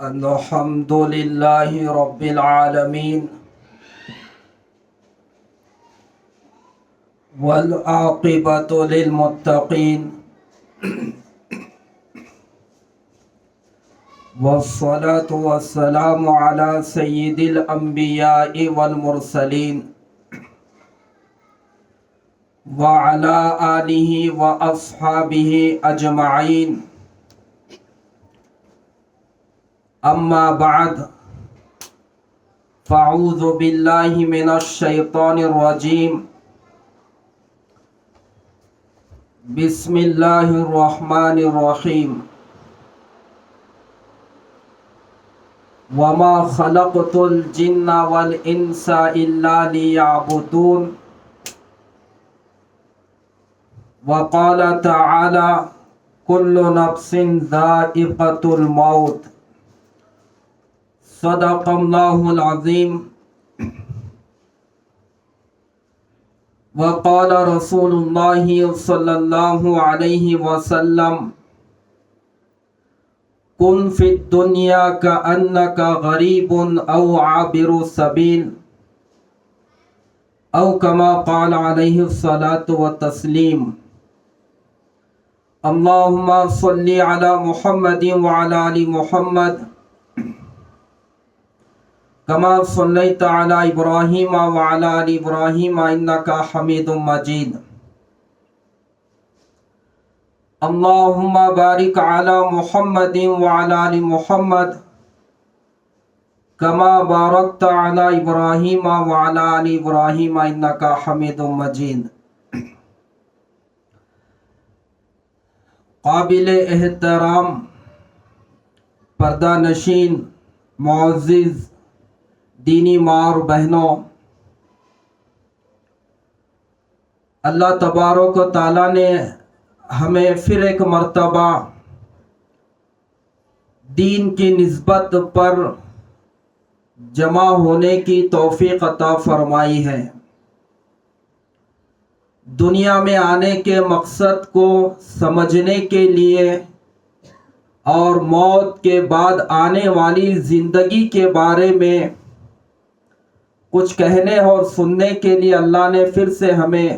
الحمد لله رب العالمين والعاقبة للمتقين والصلاة والسلام على سيد الأنبياء والمرسلين وعلى آله وأصحابه أجمعين أما بعد فأعوذ بالله من الشيطان الرجيم بسم الله الرحمن الرحيم وما خلقت الجن والإنس إلا ليعبدون وقال تعالى كل نفس ذائقة الموت صدق الله العظيم وقال رسول الله صلى الله عليه وسلم كن في الدنيا كأنك غريب أو عابر سبيل أو كما قال عليه الصلاة والتسليم اللهم صل على محمد وعلى آل محمد كما صليت على إبراهيم وعلى آل إبراهيم إنك حميد مجيد اللهم بارك على محمد وعلى آل محمد كما باركت على إبراهيم وعلى آل إبراهيم إنك حميد مجيد قابل احترام پردہ نشین معزز دینی ماں اور بہنوں، اللہ تبارک و تعالیٰ نے ہمیں پھر ایک مرتبہ دین کی نسبت پر جمع ہونے کی توفیق عطا فرمائی ہے۔ دنیا میں آنے کے مقصد کو سمجھنے کے لیے اور موت کے بعد آنے والی زندگی کے بارے میں کچھ کہنے اور سننے کے لیے اللہ نے پھر سے ہمیں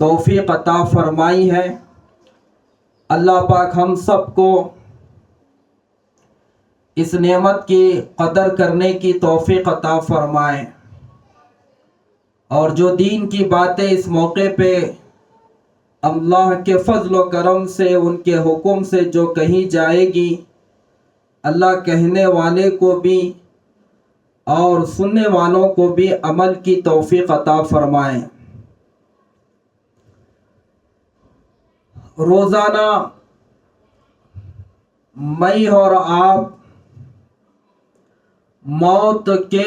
توفیق عطا فرمائی ہے۔ اللہ پاک ہم سب کو اس نعمت کی قدر کرنے کی توفیق عطا فرمائے، اور جو دین کی باتیں اس موقع پہ اللہ کے فضل و کرم سے ان کے حکم سے جو کہی جائے گی، اللہ کہنے والے کو بھی اور سننے والوں کو بھی عمل کی توفیق عطا فرمائے۔ روزانہ میں اور آپ موت کے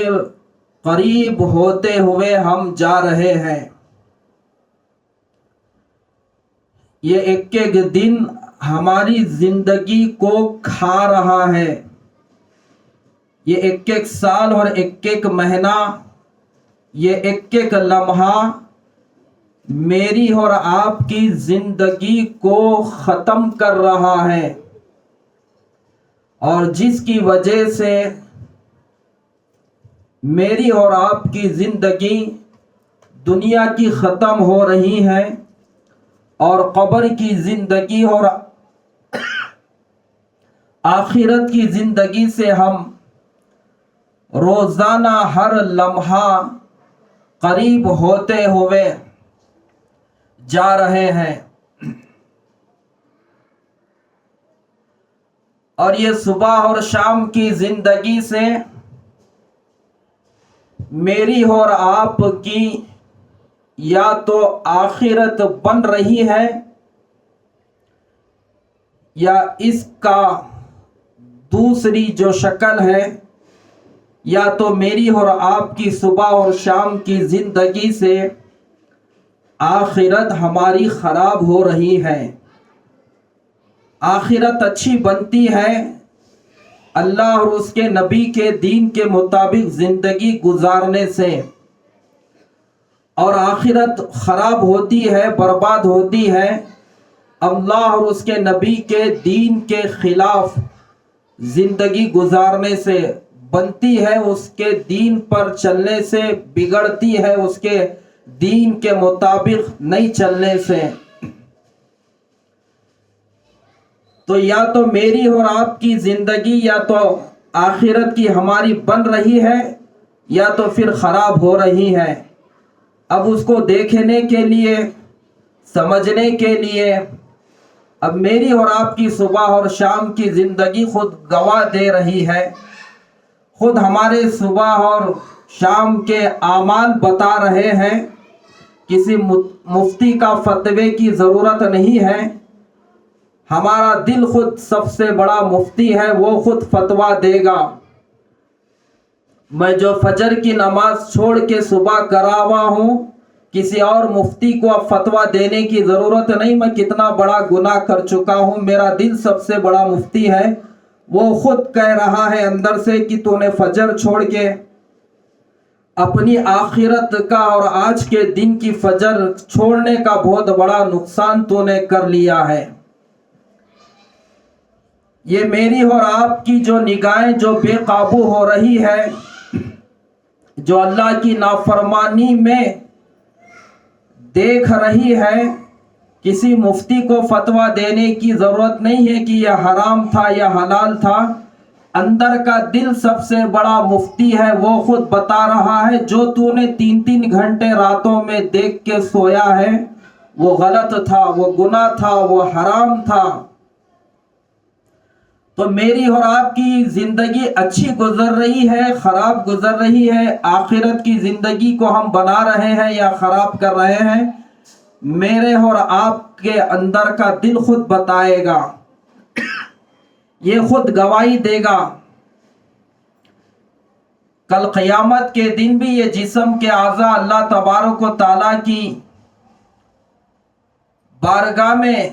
قریب ہوتے ہوئے ہم جا رہے ہیں۔ یہ ایک ایک دن ہماری زندگی کو کھا رہا ہے، یہ ایک ایک سال اور ایک ایک مہینہ، یہ ایک ایک لمحہ میری اور آپ کی زندگی کو ختم کر رہا ہے، اور جس کی وجہ سے میری اور آپ کی زندگی دنیا کی ختم ہو رہی ہے، اور قبر کی زندگی اور آخرت کی زندگی سے ہم روزانہ ہر لمحہ قریب ہوتے ہوئے جا رہے ہیں۔ اور یہ صبح اور شام کی زندگی سے میری اور آپ کی یا تو آخرت بن رہی ہے، یا اس کا دوسری جو شکل ہے، یا تو میری اور آپ کی صبح اور شام کی زندگی سے آخرت ہماری خراب ہو رہی ہے۔ آخرت اچھی بنتی ہے اللہ اور اس کے نبی کے دین کے مطابق زندگی گزارنے سے، اور آخرت خراب ہوتی ہے، برباد ہوتی ہے اللہ اور اس کے نبی کے دین کے خلاف زندگی گزارنے سے، بنتی ہے اس کے دین پر چلنے سے، بگڑتی ہے اس کے دین کے مطابق نہیں چلنے سے۔ تو یا تو میری اور آپ کی زندگی یا تو آخرت کی ہماری بن رہی ہے یا تو پھر خراب ہو رہی ہے۔ اب اس کو دیکھنے کے لیے، سمجھنے کے لیے، اب میری اور آپ کی صبح اور شام کی زندگی خود گواہ دے رہی ہے، خود ہمارے صبح اور شام کے اعمال بتا رہے ہیں۔ کسی مفتی کا فتوے کی ضرورت نہیں ہے، ہمارا دل خود سب سے بڑا مفتی ہے، وہ خود فتویٰ دے گا۔ میں جو فجر کی نماز چھوڑ کے صبح کرا ہوا ہوں، کسی اور مفتی کو اب فتویٰ دینے کی ضرورت نہیں، میں کتنا بڑا گناہ کر چکا ہوں، میرا دل سب سے بڑا مفتی ہے، وہ خود کہہ رہا ہے اندر سے کہ تو نے فجر چھوڑ کے اپنی آخرت کا اور آج کے دن کی فجر چھوڑنے کا بہت بڑا نقصان تو نے کر لیا ہے۔ یہ میری اور آپ کی جو نگاہیں جو بے قابو ہو رہی ہے، جو اللہ کی نافرمانی میں دیکھ رہی ہے، کسی مفتی کو فتویٰ دینے کی ضرورت نہیں ہے کہ یہ حرام تھا یا حلال تھا، اندر کا دل سب سے بڑا مفتی ہے، وہ خود بتا رہا ہے جو تو نے 3 گھنٹے راتوں میں دیکھ کے سویا ہے وہ غلط تھا، وہ گناہ تھا، وہ حرام تھا۔ تو میری اور آپ کی زندگی اچھی گزر رہی ہے، خراب گزر رہی ہے، آخرت کی زندگی کو ہم بنا رہے ہیں یا خراب کر رہے ہیں، میرے اور آپ کے اندر کا دل خود بتائے گا، یہ خود گواہی دے گا۔ کل قیامت کے دن بھی یہ جسم کے اعضاء اللہ تبارک و تعالیٰ کی بارگاہ میں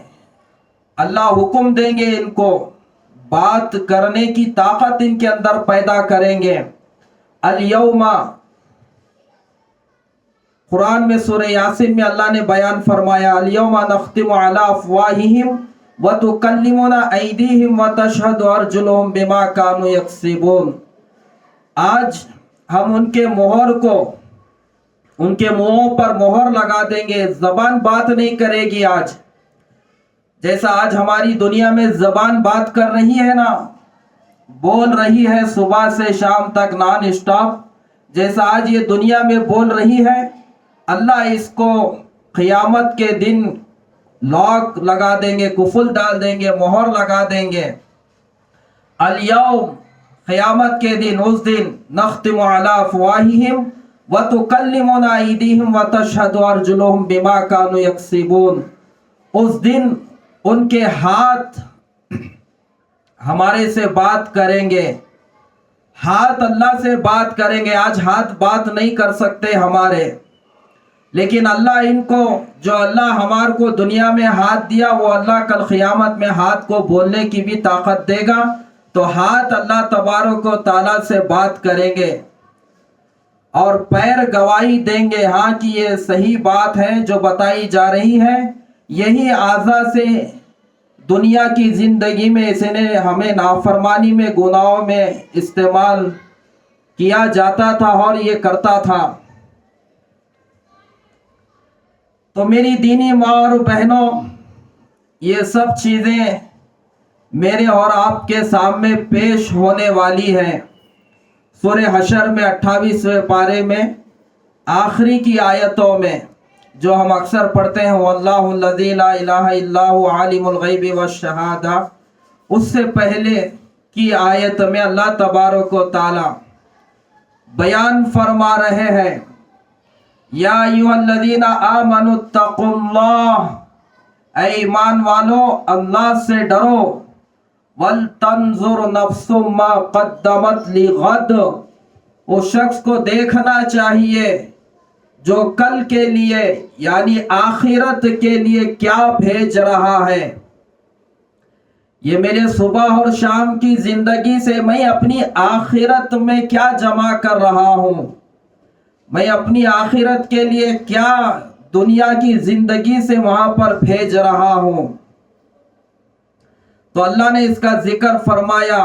اللہ حکم دیں گے، ان کو بات کرنے کی طاقت ان کے اندر پیدا کریں گے۔ الیوم، قرآن میں سورہ یاسین میں اللہ نے بیان فرمایا، الیوم نختم علی افواہہم وتکلمنا ایدیہم وتشہد ارجلہم بما کانوا یکسبون۔ آج ہم ان کے مہر کو، ان کے منہوں پر مہر لگا دیں گے، زبان بات نہیں کرے گی۔ آج جیسا آج ہماری دنیا میں زبان بات کر رہی ہے نا، بول رہی ہے صبح سے شام تک نان اسٹاپ، جیسا آج یہ دنیا میں بول رہی ہے، اللہ اس کو قیامت کے دن لاک لگا دیں گے، قفل ڈال دیں گے، مہر لگا دیں گے۔ الیوم، قیامت کے دن، اس دن نختم علی افواہہم وتکلمنا ایدیہم وتشہد ارجلہم بما کانوا یکسبون۔ اس دن ان کے ہاتھ ہمارے سے بات کریں گے، ہاتھ اللہ سے بات کریں گے۔ آج ہاتھ بات نہیں کر سکتے ہمارے، لیکن اللہ ان کو، جو اللہ ہمارے کو دنیا میں ہاتھ دیا، وہ اللہ کل قیامت میں ہاتھ کو بولنے کی بھی طاقت دے گا، تو ہاتھ اللہ تبارک و تعالیٰ سے بات کریں گے، اور پیر گواہی دیں گے، ہاں کہ یہ صحیح بات ہے جو بتائی جا رہی ہے۔ یہی اعضاء سے دنیا کی زندگی میں اس نے ہمیں نافرمانی میں، گناہوں میں استعمال کیا جاتا تھا اور یہ کرتا تھا۔ تو میری دینی ماں اور بہنوں، یہ سب چیزیں میرے اور آپ کے سامنے پیش ہونے والی ہیں۔ سورہ حشر میں 28ویں پارے میں آخری کی آیتوں میں جو ہم اکثر پڑھتے ہیں، واللہ الذی لا الہ الا هو عالم الغیب والشہادہ، اس سے پہلے کی آیت میں اللہ تبارک و تعالی بیان فرما رہے ہیں، یا ایھا الذین آمنوا اتقوا اللہ، اے ایمان والو اللہ سے ڈرو، وَلْتَنْظُرْ نَفْسٌ مَا قَدَّمَتْ لِغَدٍ، اس شخص کو دیکھنا چاہیے جو کل کے لیے یعنی آخرت کے لیے کیا بھیج رہا ہے۔ یہ میرے صبح اور شام کی زندگی سے میں اپنی آخرت میں کیا جمع کر رہا ہوں، میں اپنی آخرت کے لیے کیا دنیا کی زندگی سے وہاں پر بھیج رہا ہوں۔ تو اللہ نے اس کا ذکر فرمایا،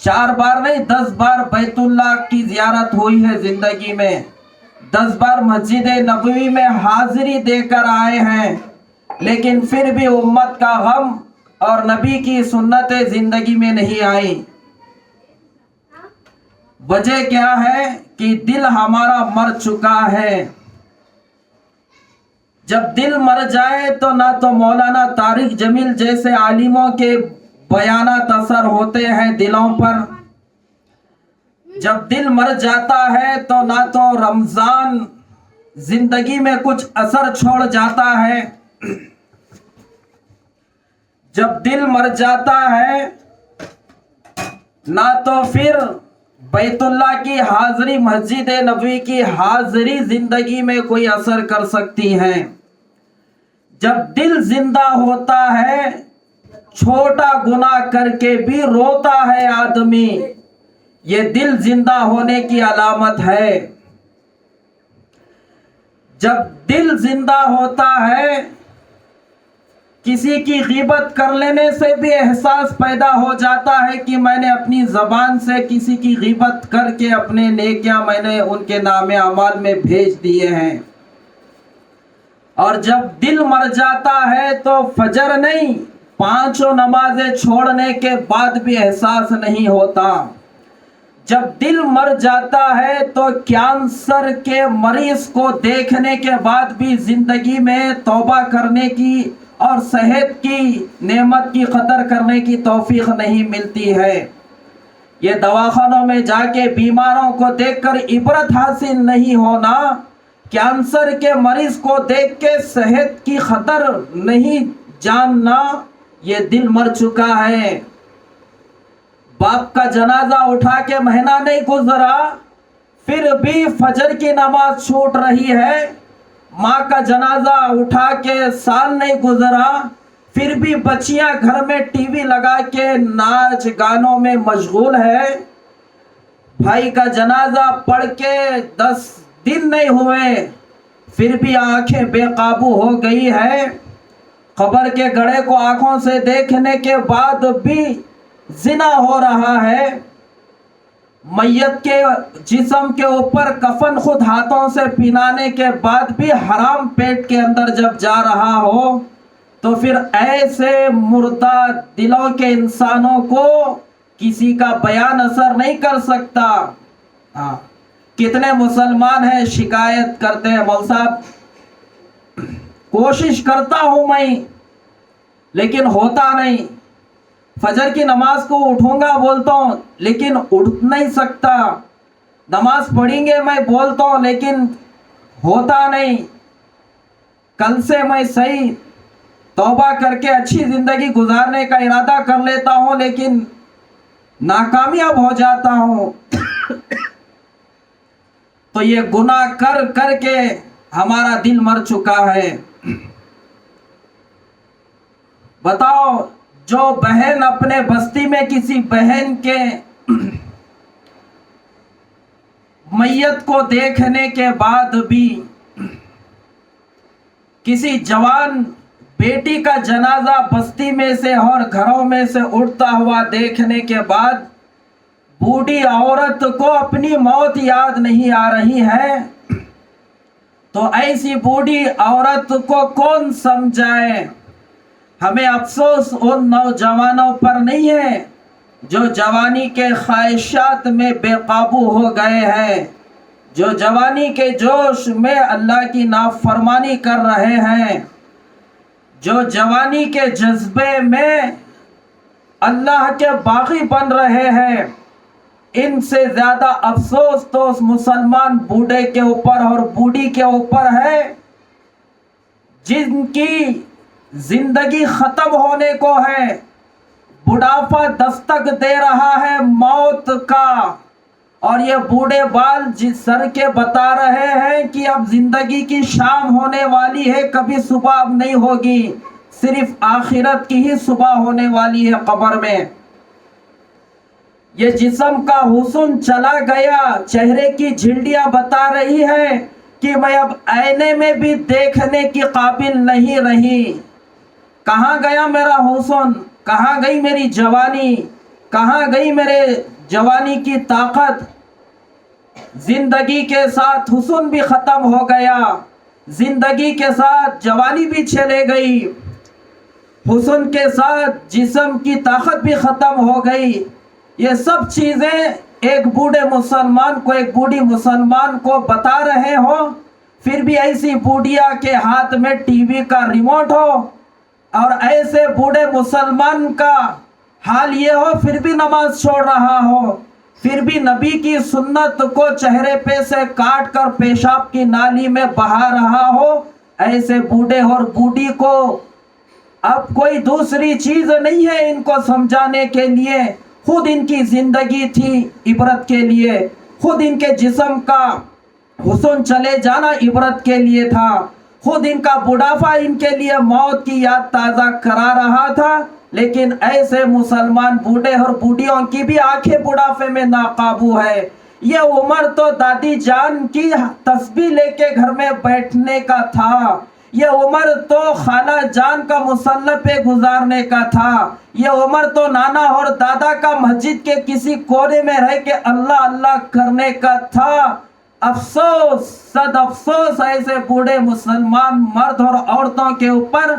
4 بار نہیں 10 بار بیت اللہ کی زیارت ہوئی ہے زندگی میں، 10 بار مسجد نبوی میں حاضری دے کر آئے ہیں، لیکن پھر بھی امت کا غم اور نبی کی سنتیں زندگی میں نہیں آئی۔ وجہ کیا ہے کہ دل ہمارا مر چکا ہے۔ جب دل مر جائے تو نہ تو مولانا طارق جمیل جیسے عالموں کے بیانات اثر ہوتے ہیں دلوں پر، جب دل مر جاتا ہے تو نہ تو رمضان زندگی میں کچھ اثر چھوڑ جاتا ہے، جب دل مر جاتا ہے نہ تو پھر بیت اللہ کی حاضری، مسجد نبوی کی حاضری زندگی میں کوئی اثر کر سکتی ہے۔ جب دل زندہ ہوتا ہے چھوٹا گناہ کر کے بھی روتا ہے آدمی، یہ دل زندہ ہونے کی علامت ہے۔ جب دل زندہ ہوتا ہے کسی کی غیبت کر لینے سے بھی احساس پیدا ہو جاتا ہے کہ میں نے اپنی زبان سے کسی کی غیبت کر کے اپنے نیکیاں میں نے ان کے نام اعمال میں بھیج دیے ہیں۔ اور جب دل مر جاتا ہے تو فجر نہیں 5 نمازیں چھوڑنے کے بعد بھی احساس نہیں ہوتا۔ جب دل مر جاتا ہے تو کینسر کے مریض کو دیکھنے کے بعد بھی زندگی میں توبہ کرنے کی اور صحت کی نعمت کی قدر کرنے کی توفیق نہیں ملتی ہے۔ یہ دواخانوں میں جا کے بیماروں کو دیکھ کر عبرت حاصل نہیں ہونا، کینسر کے مریض کو دیکھ کے صحت کی قدر نہیں جاننا، یہ دل مر چکا ہے۔ باپ کا جنازہ اٹھا کے مہینہ نہیں گزرا پھر بھی فجر کی نماز چھوٹ رہی ہے، ماں کا جنازہ اٹھا کے سال نہیں گزرا پھر بھی بچیاں گھر میں ٹی وی لگا کے ناچ گانوں میں مشغول ہے، بھائی کا جنازہ پڑھ کے 10 دن نہیں ہوئے پھر بھی آنکھیں بے قابو ہو گئی ہے، قبر کے گڑھے کو آنکھوں سے دیکھنے کے بعد بھی زنا ہو رہا ہے، میت کے جسم کے اوپر کفن خود ہاتھوں سے پہنانے کے بعد بھی حرام پیٹ کے اندر جب جا رہا ہو تو پھر ایسے مردہ دلوں کے انسانوں کو کسی کا بیان اثر نہیں کر سکتا۔ کتنے مسلمان ہیں شکایت کرتے ہیں مول صاحب کوشش کرتا ہوں میں لیکن ہوتا نہیں، فجر کی نماز کو اٹھوں گا بولتا ہوں لیکن اٹھ نہیں سکتا، نماز پڑھیں گے میں بولتا ہوں لیکن ہوتا نہیں، کل سے میں صحیح توبہ کر کے اچھی زندگی گزارنے کا ارادہ کر لیتا ہوں لیکن ناکامیاب ہو جاتا ہوں۔ تو یہ گناہ کر کر کے ہمارا دل مر چکا ہے۔ بتاؤ جو بہن اپنے بستی میں کسی بہن کے میت کو دیکھنے کے بعد بھی کسی جوان بیٹی کا جنازہ بستی میں سے اور گھروں میں سے اٹھتا ہوا دیکھنے کے بعد بوڑھی عورت کو اپنی موت یاد نہیں آ رہی ہے تو ایسی بوڑھی عورت کو کون سمجھائے؟ ہمیں افسوس ان نوجوانوں پر نہیں ہے جو جوانی کے خواہشات میں بے قابو ہو گئے ہیں، جو جوانی کے جوش میں اللہ کی نافرمانی کر رہے ہیں، جو جوانی کے جذبے میں اللہ کے باغی بن رہے ہیں، ان سے زیادہ افسوس تو اس مسلمان بوڑھے کے اوپر اور بوڑھی کے اوپر ہے جن کی زندگی ختم ہونے کو ہے، بڑھاپا دستک دے رہا ہے موت کا، اور یہ بوڑھے بال جس سر کے بتا رہے ہیں کہ اب زندگی کی شام ہونے والی ہے، کبھی صبح اب نہیں ہوگی، صرف آخرت کی ہی صبح ہونے والی ہے قبر میں۔ یہ جسم کا حسن چلا گیا، چہرے کی جھلڈیاں بتا رہی ہے کہ میں اب آئینے میں بھی دیکھنے کی قابل نہیں رہی، کہاں گیا میرا حسن، کہاں گئی میری جوانی، کہاں گئی میرے جوانی کی طاقت؟ زندگی کے ساتھ حسن بھی ختم ہو گیا، زندگی کے ساتھ جوانی بھی چلے گئی، حسن کے ساتھ جسم کی طاقت بھی ختم ہو گئی۔ یہ سب چیزیں ایک بوڑھے مسلمان کو، ایک بوڑھی مسلمان کو بتا رہے ہو، پھر بھی ایسی بوڑھیا کے ہاتھ میں ٹی وی کا ریموٹ ہو، اور ایسے بوڑھے مسلمان کا حال یہ ہو، پھر بھی نماز چھوڑ رہا ہو، پھر بھی نبی کی سنت کو چہرے پہ سے کاٹ کر پیشاب کی نالی میں بہا رہا ہو۔ ایسے بوڑھے اور بوڑھی کو اب کوئی دوسری چیز نہیں ہے ان کو سمجھانے کے لیے، خود ان کی زندگی تھی عبرت کے لیے، خود ان کے جسم کا حسن چلے جانا عبرت کے لیے تھا، خود ان کا بڑھاپا ان کے لیے موت کی یاد تازہ کرا رہا تھا۔ لیکن ایسے مسلمان بوڑھے اور بوڑھیوں کی بھی آنکھیں بڑھاپے میں ناقابو ہے۔ یہ عمر تو دادی جان کی تسبیح لے کے گھر میں بیٹھنے کا تھا، یہ عمر تو خالہ جان کا مصلی پہ گزارنے کا تھا، یہ عمر تو نانا اور دادا کا مسجد کے کسی کونے میں رہ کے اللہ اللہ کرنے کا تھا۔ افسوس، صد افسوس ایسے بوڑھے مسلمان مرد اور عورتوں کے اوپر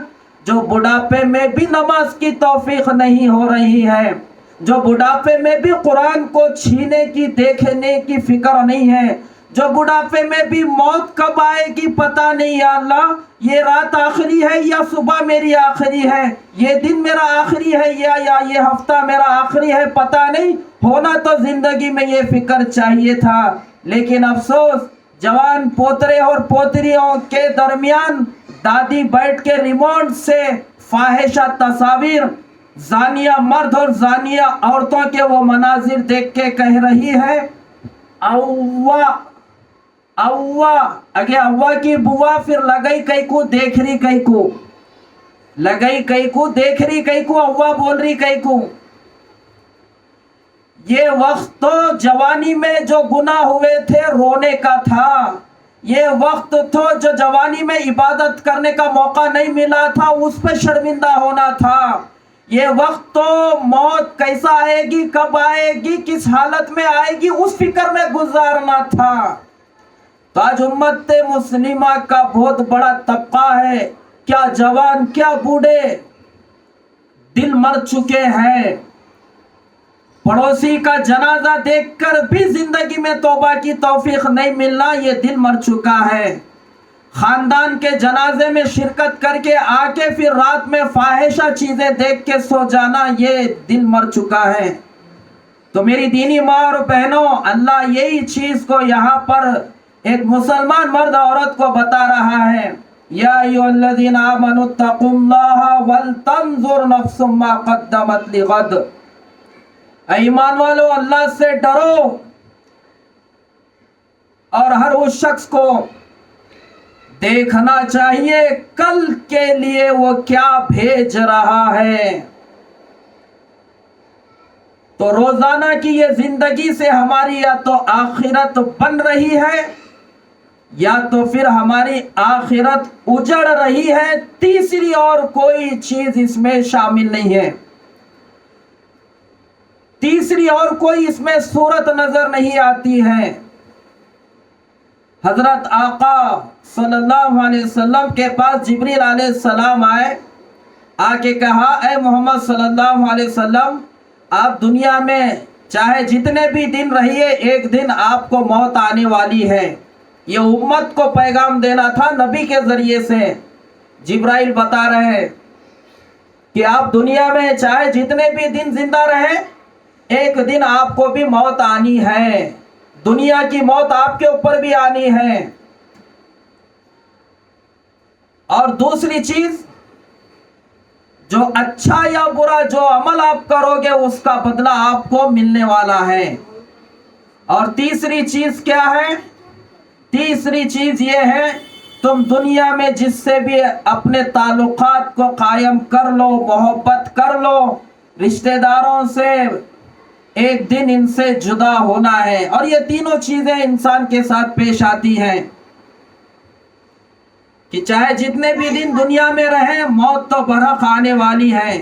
جو بڑھاپے میں بھی نماز کی توفیق نہیں ہو رہی ہے، جو بڑھاپے میں بھی قرآن کو چھینے کی دیکھنے کی فکر نہیں ہے، جو بڑھاپے میں بھی موت کب آئے گی پتہ نہیں، یا اللہ یہ رات آخری ہے یا صبح میری آخری ہے، یہ دن میرا آخری ہے یا یہ ہفتہ میرا آخری ہے، پتہ نہیں۔ ہونا تو زندگی میں یہ فکر چاہیے تھا، لیکن افسوس جوان پوترے اور پوتریوں کے درمیان دادی بیٹھ کے ریموٹ سے فاحشہ تصاویر، زانیہ مرد اور زانیہ عورتوں کے وہ مناظر دیکھ کے کہہ رہی ہے اوہ اوہ، اگے اوہ کی بوا، پھر لگئی کئی کو دیکھ رہی کئی کو، لگئی کئی کو دیکھ رہی کئی کو، اوہ بول رہی کئی کو۔ یہ وقت تو جوانی میں جو گناہ ہوئے تھے رونے کا تھا، یہ وقت تو جو جوانی میں عبادت کرنے کا موقع نہیں ملا تھا اس پہ شرمندہ ہونا تھا، یہ وقت تو موت کیسا آئے گی، کب آئے گی، کس حالت میں آئے گی اس فکر میں گزارنا تھا۔ تو آج امت مسلمہ کا بہت بڑا طبقہ ہے، کیا جوان کیا بوڑھے دل مر چکے ہیں، پڑوسی کا جنازہ دیکھ کر بھی زندگی میں توبہ کی توفیق نہیں ملنا، یہ دل مر چکا ہے۔ خاندان کے جنازے میں شرکت کر کے آ کے پھر رات میں فاحشہ چیزیں دیکھ کے سو جانا، یہ دل مر چکا ہے۔ تو میری دینی ماں اور بہنوں، اللہ یہی چیز کو یہاں پر ایک مسلمان مرد عورت کو بتا رہا ہے، یا ایھا الذین آمنوا اتقوا اللہ ولتنظر نفس ما قدمت لغد، اے ایمان والو اللہ سے ڈرو، اور ہر اس شخص کو دیکھنا چاہیے کل کے لیے وہ کیا بھیج رہا ہے۔ تو روزانہ کی یہ زندگی سے ہماری یا تو آخرت بن رہی ہے یا تو پھر ہماری آخرت اجڑ رہی ہے، تیسری اور کوئی چیز اس میں شامل نہیں ہے، تیسری اور کوئی اس میں صورت نظر نہیں آتی ہے۔ حضرت آقا صلی اللہ علیہ وسلم کے پاس جبریل علیہ السلام آئے، آ کے کہا اے محمد صلی اللہ علیہ وسلم، آپ دنیا میں چاہے جتنے بھی دن رہیے، ایک دن آپ کو موت آنے والی ہے۔ یہ امت کو پیغام دینا تھا نبی کے ذریعے سے۔ جبرائیل بتا رہے کہ آپ دنیا میں چاہے جتنے بھی دن زندہ رہیں، ایک دن آپ کو بھی موت آنی ہے، دنیا کی موت آپ کے اوپر بھی آنی ہے۔ اور دوسری چیز، جو اچھا یا برا جو عمل آپ کرو گے اس کا بدلہ آپ کو ملنے والا ہے۔ اور تیسری چیز کیا ہے؟ تیسری چیز یہ ہے، تم دنیا میں جس سے بھی اپنے تعلقات کو قائم کر لو، محبت کر لو، رشتہ داروں سے ایک دن ان سے جدا ہونا ہے، اور یہ تینوں چیزیں انسان کے ساتھ پیش آتی ہیں کہ چاہے جتنے بھی دن دنیا میں رہیں، موت تو برحق آنے والی ہے۔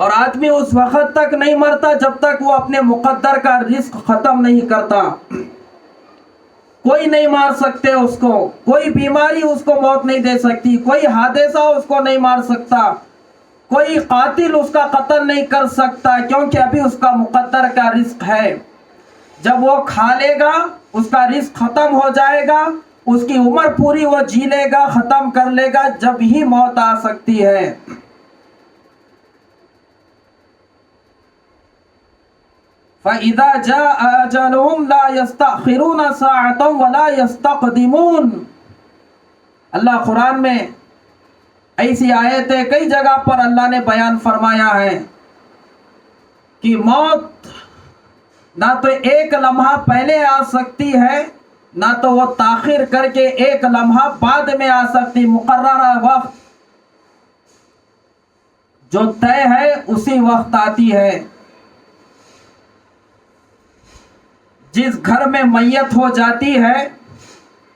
اور آدمی اس وقت تک نہیں مرتا جب تک وہ اپنے مقدر کا رزق ختم نہیں کرتا. کوئی نہیں مار سکتے اس کو، کوئی بیماری اس کو موت نہیں دے سکتی، کوئی حادثہ اس کو نہیں مار سکتا، کوئی قاتل اس کا قتل نہیں کر سکتا، کیونکہ ابھی اس کا مقدر کا رزق ہے. جب وہ کھا لے گا اس کا رزق ختم ہو جائے گا، اس کی عمر پوری وہ جی لے گا، ختم کر لے گا، جب ہی موت آ سکتی ہے. فَإِذَا جَاءَ أَجَلُهُمْ لَا يَسْتَأْخِرُونَ سَاعَةً وَلَا يَسْتَقْدِمُونَ. اللہ قرآن میں ایسی آیتیں کئی جگہ پر اللہ نے بیان فرمایا ہے کہ موت نہ تو ایک لمحہ پہلے آ سکتی ہے، نہ تو وہ تاخیر کر کے ایک لمحہ بعد میں آ سکتی. مقررہ وقت جو طے ہے اسی وقت آتی ہے. جس گھر میں میت ہو جاتی ہے،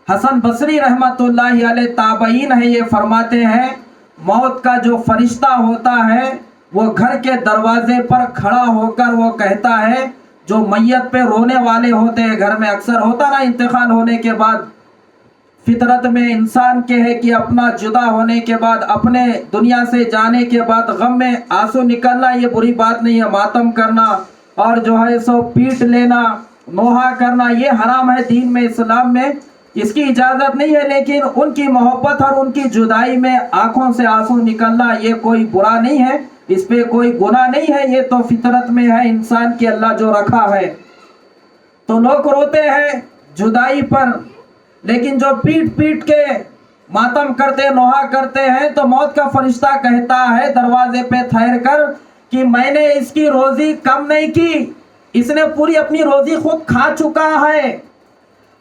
حسن بصری رحمت اللہ علیہ تابعین ہے، یہ فرماتے ہیں موت کا جو فرشتہ ہوتا ہے وہ گھر کے دروازے پر کھڑا ہو کر وہ کہتا ہے، جو میت پہ رونے والے ہوتے ہیں گھر میں، اکثر ہوتا نا انتقال ہونے کے بعد فطرت میں انسان کے ہے کہ اپنا جدا ہونے کے بعد، اپنے دنیا سے جانے کے بعد غم میں آنسو نکلنا یہ بری بات نہیں ہے، ماتم کرنا اور جو ہے سو پیٹ لینا، نوحہ کرنا یہ حرام ہے دین میں، اسلام میں اس کی اجازت نہیں ہے. لیکن ان کی محبت اور ان کی جدائی میں آنکھوں سے آنسو نکلنا یہ کوئی برا نہیں ہے، اس پہ کوئی گناہ نہیں ہے، یہ تو فطرت میں ہے انسان کی اللہ جو رکھا ہے. تو لوگ روتے ہیں جدائی پر، لیکن جو پیٹ پیٹ کے ماتم کرتے نوحہ کرتے ہیں تو موت کا فرشتہ کہتا ہے دروازے پہ ٹھہر کر کہ میں نے اس کی روزی کم نہیں کی، اس نے پوری اپنی روزی خود کھا چکا ہے،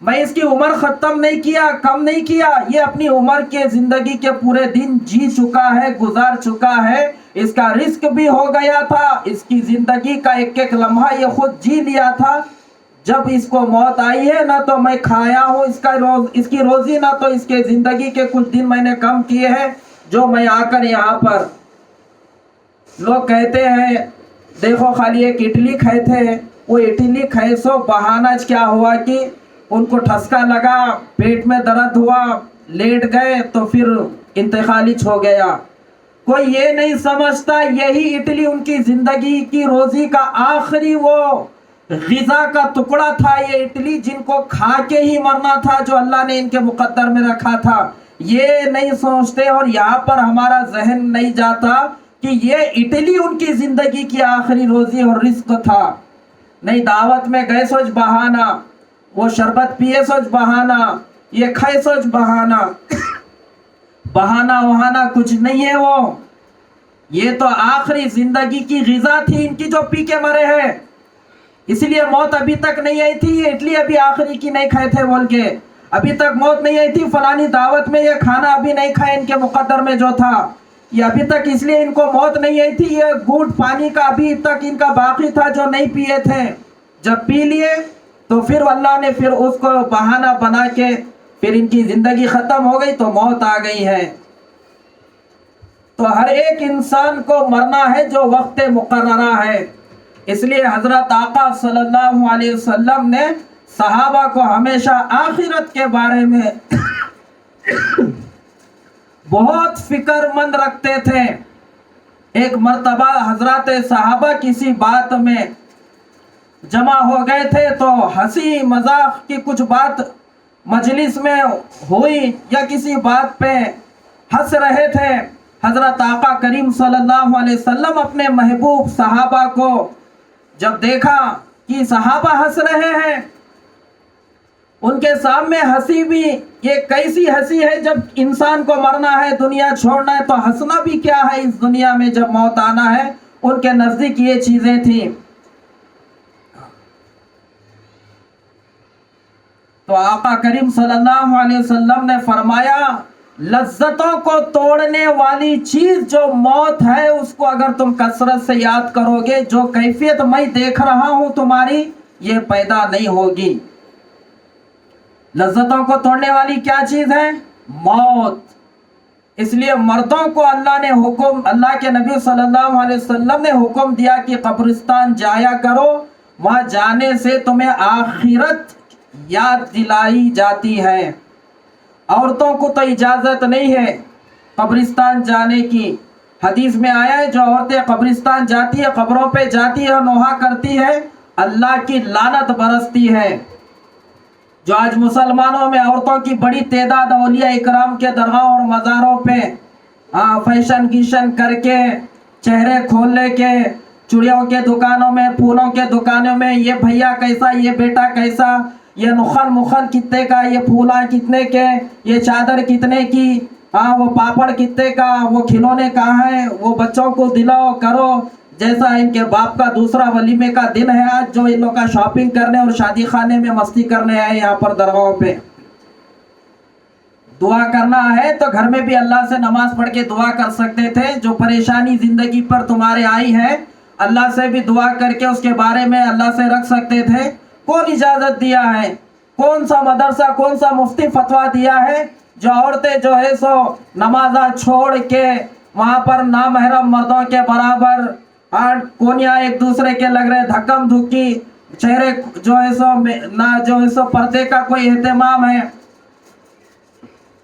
میں اس کی عمر ختم نہیں کیا، کم نہیں کیا، یہ اپنی عمر کے زندگی کے پورے دن جی چکا ہے، گزار چکا ہے، اس کا رزق بھی ہو گیا تھا، اس کی زندگی کا ایک ایک لمحہ یہ خود جی لیا تھا. جب اس کو موت آئی ہے نہ تو میں کھایا ہوں اس کی روزی، نہ تو اس کے زندگی کے کچھ دن میں نے کم کیے ہیں جو میں آ کر یہاں پر. لوگ کہتے ہیں دیکھو خالی ایک اٹلی کھائے تھے، وہ اٹلی کھائے سو بہانہ کیا ہوا کہ ان کو ٹھسکا لگا، پیٹ میں درد ہوا، لیٹ گئے تو پھر انتقالی ہو گیا. کوئی یہ نہیں سمجھتا یہی اٹلی ان کی زندگی کی روزی کا آخری وہ غذا کا ٹکڑا تھا، یہ اٹلی جن کو کھا کے ہی مرنا تھا جو اللہ نے ان کے مقدر میں رکھا تھا. یہ نہیں سوچتے اور یہاں پر ہمارا ذہن نہیں جاتا کہ یہ اٹلی ان کی زندگی کی آخری روزی اور رزق تھا. نہیں دعوت میں گئے سوچ بہانہ، وہ شربت پیے سوچ بہانہ، یہ کھائے سوچ بہانہ، بہانہ وہانہ کچھ نہیں ہے. وہ یہ تو آخری زندگی کی غذا تھی ان کی جو پی کے مرے ہیں، اس لیے موت ابھی تک نہیں آئی تھی. یہ اٹلی ابھی آخری کی نہیں کھائے تھے بول کے ابھی تک موت نہیں آئی تھی. فلانی دعوت میں یہ کھانا ابھی نہیں کھائے ان کے مقدر میں جو تھا، یہ ابھی تک اس لیے ان کو موت نہیں آئی تھی. یہ گھونٹ پانی کا ابھی تک ان کا باقی تھا جو نہیں پیے تھے، جب پی لیے تو پھر اللہ نے پھر اس کو بہانہ بنا کے پھر ان کی زندگی ختم ہو گئی تو موت آ گئی ہے. تو ہر ایک انسان کو مرنا ہے جو وقت مقررہ ہے. اس لیے حضرت آقا صلی اللہ علیہ وسلم نے صحابہ کو ہمیشہ آخرت کے بارے میں بہت فکر مند رکھتے تھے. ایک مرتبہ حضرات صحابہ کسی بات میں جمع ہو گئے تھے تو ہنسی مذاق کی کچھ بات مجلس میں ہوئی یا کسی بات پہ ہنس رہے تھے. حضرت آقا کریم صلی اللہ علیہ وسلم اپنے محبوب صحابہ کو جب دیکھا کہ صحابہ ہنس رہے ہیں، ان کے سامنے ہنسی بھی یہ کیسی ہنسی ہے؟ جب انسان کو مرنا ہے، دنیا چھوڑنا ہے، تو ہنسنا بھی کیا ہے اس دنیا میں جب موت آنا ہے؟ ان کے نزدیک یہ چیزیں تھیں. تو آقا کریم صلی اللہ علیہ وسلم نے فرمایا لذتوں کو توڑنے والی چیز جو موت ہے اس کو اگر تم کثرت سے یاد کرو گے، جو کیفیت میں دیکھ رہا ہوں تمہاری یہ پیدا نہیں ہوگی. لذتوں کو توڑنے والی کیا چیز ہے؟ موت. اس لیے مردوں کو اللہ کے نبی صلی اللہ علیہ وسلم نے حکم دیا کہ قبرستان جایا کرو، وہاں جانے سے تمہیں آخرت یاد دلائی جاتی ہے۔ عورتوں کو تو اجازت نہیں ہے قبرستان جانے کی۔ حدیث میں آیا ہے جو عورتیں قبرستان جاتی ہے، قبروں پہ جاتی ہے اور نوحہ کرتی ہے، اللہ کی لعنت برستی ہے۔ جو آج مسلمانوں میں عورتوں کی بڑی تعداد اولیاء اکرام کے درگاہ اور مزاروں پہ فیشن گیشن کر کے، چہرے کھولنے کے، چڑیوں کے دکانوں میں، پھولوں کے دکانوں میں، یہ بھیا کیسا، یہ بیٹا کیسا، یہ نخل مخل کتنے کا، یہ پھولا کتنے کے، یہ چادر کتنے کی، وہ پاپڑ کتنے کا، وہ کھلونے کہاں ہیں، وہ بچوں کو دلاؤ کرو، جیسا ان کے باپ کا دوسرا ولیمے کا دن ہے آج، جو ان لوگ کا شاپنگ کرنے اور شادی خانے میں مستی کرنے آئے یہاں پر درگاہوں پہ۔ دعا کرنا ہے تو گھر میں بھی اللہ سے نماز پڑھ کے دعا کر سکتے تھے۔ جو پریشانی زندگی پر تمہارے آئی ہے، اللہ سے بھی دعا کر کے اس کے بارے میں اللہ سے رکھ سکتے تھے۔ کون اجازت دیا ہے؟ کون سا مدرسہ، کون سا مفتی فتویٰ دیا ہے جو عورتیں جو ہے سو نمازہ چھوڑ کے وہاں پر نامحرم مردوں کے برابر کونیاں ایک دوسرے کے لگ رہے، دھکم دھکی، چہرے جو ہے سو پردے کا کوئی اہتمام ہے؟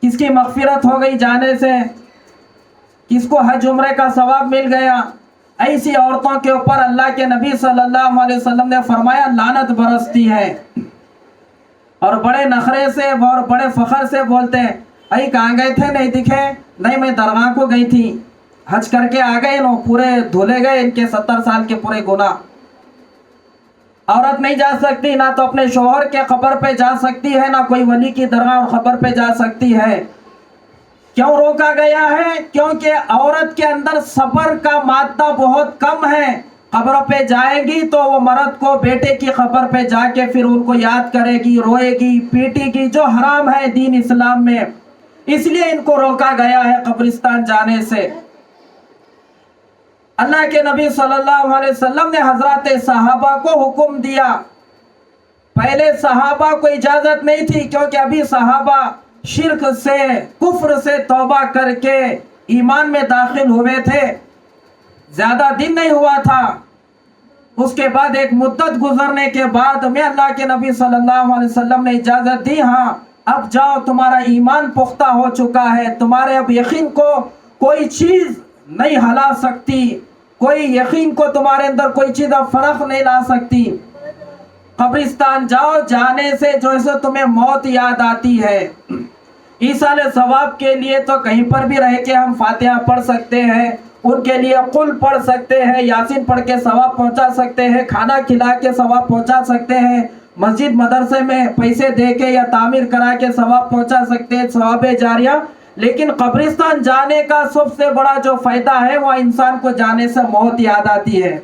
کس کی مغفرت ہو گئی جانے سے؟ کس کو حج عمرے کا ثواب مل گیا؟ ایسی عورتوں کے اوپر اللہ کے نبی صلی اللہ علیہ وسلم نے فرمایا لعنت برستی ہے۔ اور بڑے نخرے سے اور بڑے فخر سے بولتے ہیں، ائی کہاں گئے تھے؟ نہیں دکھے؟ نہیں میں درگاہ کو گئی تھی، حج کر کے آ گئے، نو پورے دھلے گئے ان کے 70 سال کے پورے گناہ۔ عورت نہیں جا سکتی، نہ تو اپنے شوہر کے قبر پہ جا سکتی ہے، نہ کوئی ولی کی درگاہ اور قبر پہ جا سکتی ہے۔ کیوں روکا گیا ہے؟ کیونکہ عورت کے اندر صبر کا مادہ بہت کم ہے۔ قبر پہ جائے گی تو وہ مرد کو بیٹے کی قبر پہ جا کے پھر ان کو یاد کرے گی، روئے گی، پیٹے گی، جو حرام ہے دین اسلام میں۔ اس لیے ان کو روکا گیا ہے قبرستان جانے سے۔ اللہ کے نبی صلی اللہ علیہ وسلم نے حضرات صحابہ کو حکم دیا۔ پہلے صحابہ کو اجازت نہیں تھی، کیونکہ ابھی صحابہ شرک سے، کفر سے توبہ کر کے ایمان میں داخل ہوئے تھے، زیادہ دن نہیں ہوا تھا۔ اس کے بعد ایک مدت گزرنے کے بعد میں اللہ کے نبی صلی اللہ علیہ وسلم نے اجازت دی، ہاں اب جاؤ، تمہارا ایمان پختہ ہو چکا ہے، تمہارے اب یقین کو کوئی چیز نہیں ہلا سکتی، کوئی یقین کو تمہارے اندر کوئی چیز اب فرق نہیں لا سکتی۔ قبرستان جاؤ، جانے سے جو ہے تمہیں موت یاد آتی ہے۔ ایصال ثواب کے لیے تو کہیں پر بھی رہ کے ہم فاتحہ پڑھ سکتے ہیں، ان کے لیے قل پڑھ سکتے ہیں، یاسین پڑھ کے ثواب پہنچا سکتے ہیں، کھانا کھلا کے ثواب پہنچا سکتے ہیں، مسجد مدرسے میں پیسے دے کے یا تعمیر کرا کے ثواب پہنچا سکتے ہیں، ثواب جاریہ۔ لیکن قبرستان جانے کا سب سے بڑا جو فائدہ ہے وہ انسان کو جانے سے موت یاد آتی ہے۔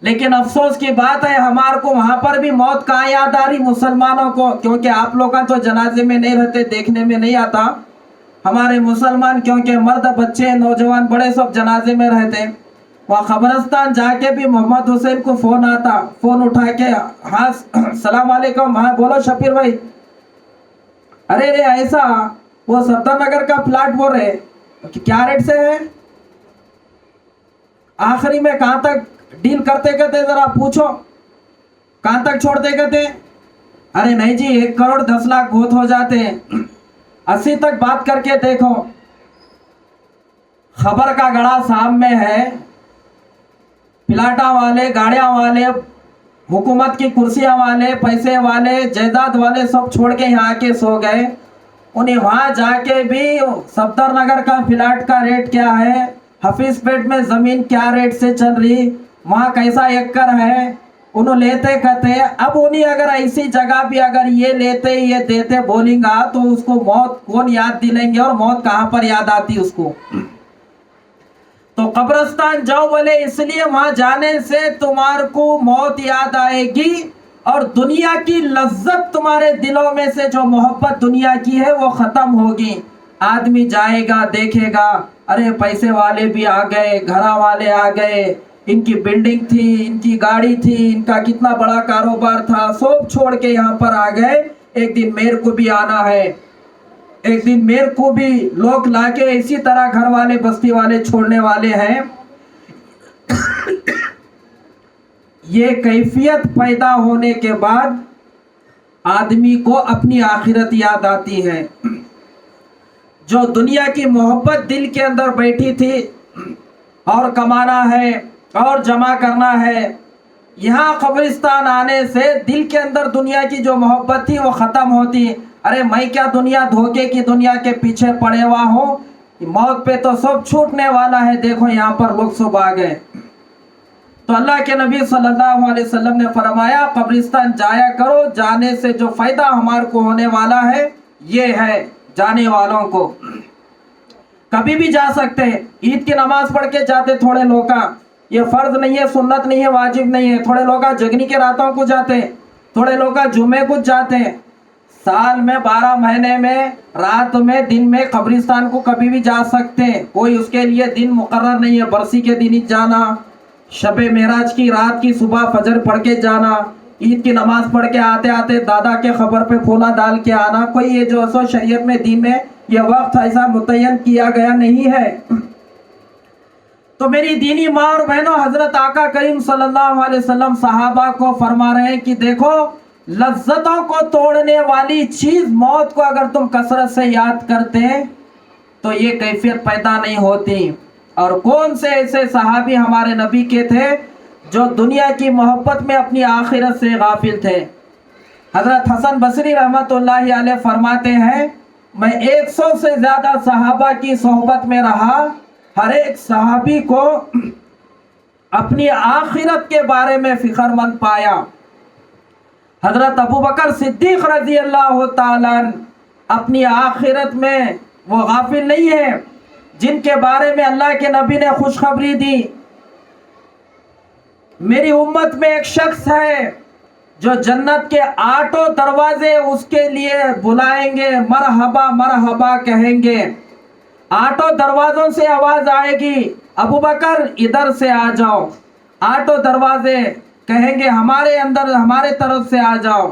لیکن افسوس کی بات ہے ہمارے کو وہاں پر بھی موت کہاں یاد آ رہی مسلمانوں کو، کیونکہ آپ لوگ تو جنازے میں نہیں رہتے، دیکھنے میں نہیں آتا۔ ہمارے مسلمان کیونکہ مرد، بچے، نوجوان، بڑے سب جنازے میں رہتے، وہاں قبرستان جا کے بھی محمد حسین کو فون آتا، فون اٹھا کے، ہاں السلام علیکم، ہاں بولو شبیر بھائی، ارے رے ایسا وہ صفدر نگر کا پلاٹ بول رہے، کیا ریٹ سے ہے؟ آخری میں کہاں تک ڈیل کرتے کہتے ذرا پوچھو، کہاں تک چھوڑتے کہتے؟ ارے نہیں جی 1 کروڑ 10 لاکھ بہت ہو جاتے ہیں، 80 تک بات کر کے دیکھو۔ خبر کا گڑا سامنے ہے، پلاٹا والے، گاڑیاں والے، حکومت کی کرسیاں والے، پیسے والے، جائیداد والے سب چھوڑ کے یہاں آ کے سو گئے۔ انہیں وہاں جا کے بھی صفدر نگر کا پلاٹ کا ریٹ کیا ہے، حفیظ پیٹ میں زمین کیا ریٹ سے چل رہی، وہاں کیسا ایکڑ ہے، انہوں لیتے کہتے۔ اب انہیں اگر ایسی جگہ بھی اگر یہ لیتے یہ دیتے بولیں گا تو اس کو موت کون یاد دلیں گے، اور موت کہاں پر یاد آتی اس کو؟ تو قبرستان جاؤ بولے اس لیے وہاں جانے سے تمہارے کو موت یاد آئے گی، اور دنیا کی لذت تمہارے دلوں میں سے جو محبت دنیا کی ہے وہ ختم ہوگی۔ آدمی جائے گا دیکھے گا، ارے پیسے والے بھی آ گئے، گھرا والے آ گئے، ان کی بلڈنگ تھی، ان کی گاڑی تھی، ان کا کتنا بڑا کاروبار تھا، سب چھوڑ کے یہاں پر آ گئے، ایک دن میرے کو بھی آنا ہے۔ ایک دن میرے کو بھی لوگ لا کے اسی طرح گھر والے بستی والے چھوڑنے والے ہیں. یہ کیفیت پیدا ہونے کے بعد آدمی کو اپنی آخرت یاد آتی ہے. جو دنیا کی محبت دل کے اندر بیٹھی تھی اور کمانا ہے اور جمع کرنا ہے، یہاں قبرستان آنے سے دل کے اندر دنیا کی جو محبت تھی وہ ختم ہوتی. ارے میں کیا دنیا دھوکے کی دنیا کے پیچھے پڑے ہوا ہوں، موت پہ تو سب چھوٹنے والا ہے. دیکھو یہاں پر لوگ سب آ گئے. تو اللہ کے نبی صلی اللہ علیہ وسلم نے فرمایا قبرستان جایا کرو، جانے سے جو فائدہ ہمارے کو ہونے والا ہے یہ ہے جانے والوں کو. کبھی بھی جا سکتے ہیں. عید کی نماز پڑھ کے جاتے تھوڑے لوگ، یہ فرض نہیں ہے، سنت نہیں ہے، واجب نہیں ہے. تھوڑے لوگ جگنی کے راتوں کو جاتے ہیں، تھوڑے لوگ جمعے کو جاتے ہیں. سال میں 12 مہینے میں رات میں دن میں قبرستان کو کبھی بھی جا سکتے ہیں. کوئی اس کے لیے دن مقرر نہیں ہے. برسی کے دن ہی جانا، شب معراج کی رات کی صبح فجر پڑھ کے جانا، عید کی نماز پڑھ کے آتے آتے دادا کے خبر پہ پھولا ڈال کے آنا، کوئی یہ جو سو شریعت میں دین میں یہ وقت ایسا متعین کیا گیا نہیں ہے. تو میری دینی ماں اور بہنوں، حضرت آقا کریم صلی اللہ علیہ وسلم صحابہ کو فرما رہے ہیں کہ دیکھو لذتوں کو توڑنے والی چیز موت کو اگر تم کثرت سے یاد کرتے تو یہ کیفیت پیدا نہیں ہوتی. اور کون سے ایسے صحابی ہمارے نبی کے تھے جو دنیا کی محبت میں اپنی آخرت سے غافل تھے. حضرت حسن بصری رحمت اللہ علیہ فرماتے ہیں میں 100 سے زیادہ صحابہ کی صحبت میں رہا، ہر ایک صحابی کو اپنی آخرت کے بارے میں فکر مند پایا. حضرت ابو بکر صدیق رضی اللہ تعالیٰ اپنی آخرت میں وہ غافل نہیں ہے جن کے بارے میں اللہ کے نبی نے خوشخبری دی. میری امت میں ایک شخص ہے جو جنت کے 8 دروازے اس کے لیے بلائیں گے، مرحبا مرحبا کہیں گے. 8 دروازوں سے آواز آئے گی ابو بکر ادھر سے آ جاؤ. 8 دروازے کہیں گے ہمارے اندر ہمارے طرف سے آ جاؤ.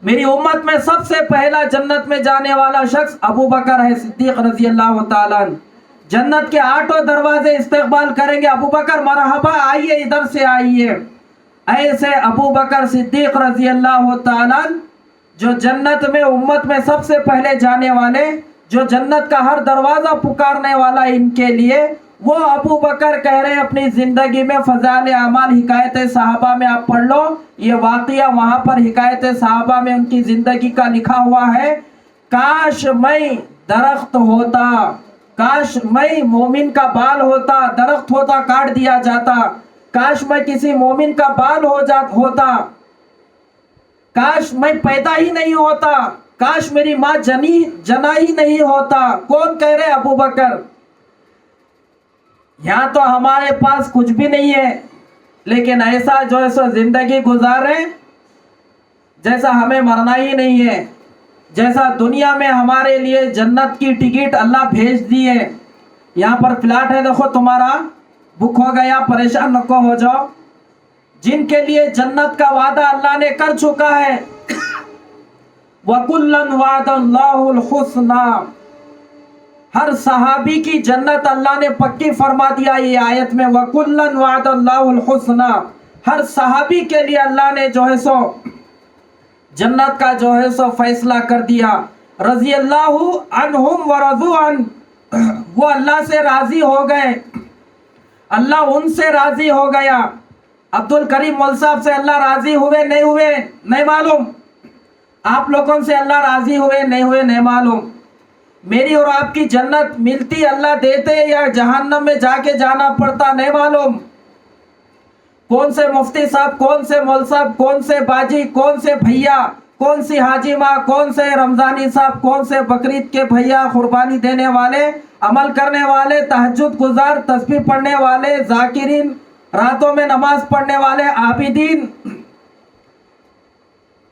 میری امت میں سب سے پہلا جنت میں جانے والا شخص ابو بکر ہے صدیق رضی اللہ تعالیٰ. جنت کے 8 دروازے استقبال کریں گے، ابو بکر مرحبا آئیے ادھر سے آئیے. ایسے ابو بکر صدیق رضی اللہ تعالیٰ جو جنت میں امت میں سب سے پہلے جانے والے، جو جنت کا ہر دروازہ پکارنے والا ان کے لیے، وہ ابو بکر کہہ رہے ہیں اپنی زندگی میں فضائل اعمال حکایت صحابہ میں آپ پڑھ لو، یہ واقعہ وہاں پر حکایت صحابہ میں ان کی زندگی کا لکھا ہوا ہے. کاش میں درخت ہوتا، کاش میں مومن کا بال ہوتا، درخت ہوتا کاٹ دیا جاتا. کاش میں کسی مومن کا بال ہوتا، کاش میں پیدا ہی نہیں ہوتا، کاش میری ماں جنا ہی نہیں ہوتا. کون کہہ رہے ابو بکر. یہاں تو ہمارے پاس کچھ بھی نہیں ہے لیکن ایسا جو ہے سو زندگی گزارے جیسا ہمیں مرنا ہی نہیں ہے، جیسا دنیا میں ہمارے لیے جنت کی ٹکٹ اللہ بھیج دی ہے. یہاں پر فلیٹ ہے، دیکھو تمہارا بک ہو گیا، پریشان نہ ہو جاؤ. جن کے لیے جنت کا وعدہ اللہ نے کر چکا ہے، وَكُلًّا وَعَدَ اللَّهُ الْحُسْنَى، ہر صحابی کی جنت اللہ نے پکی فرما دیا. یہ آیت میں وَكُلًّا وَعَدَ اللَّهُ الْحُسْنَى، ہر صحابی کے لیے اللہ نے جو ہے سو جنت کا جو ہے سو فیصلہ کر دیا. رضی اللہ عنہم ورضوا عنہ، وہ اللہ سے راضی ہو گئے، اللہ ان سے راضی ہو گیا. عبد الکریم مول صاحب سے اللہ راضی ہوئے نہیں معلوم. آپ لوگوں سے اللہ راضی ہوئے نہیں معلوم. میری اور آپ کی جنت ملتی اللہ دیتے یا جہنم میں جا کے جانا پڑتا نہیں معلوم. کون سے مفتی صاحب، کون سے مول صاحب، کون سے باجی، کون سے بھیا، کون سی حاجی ماں، کون سے رمضانی صاحب، کون سے بقرعید کے بھیا، قربانی دینے والے، عمل کرنے والے، تہجد گزار، تسبیح پڑھنے والے، ذاکرین، راتوں میں نماز پڑھنے والے، عابدین،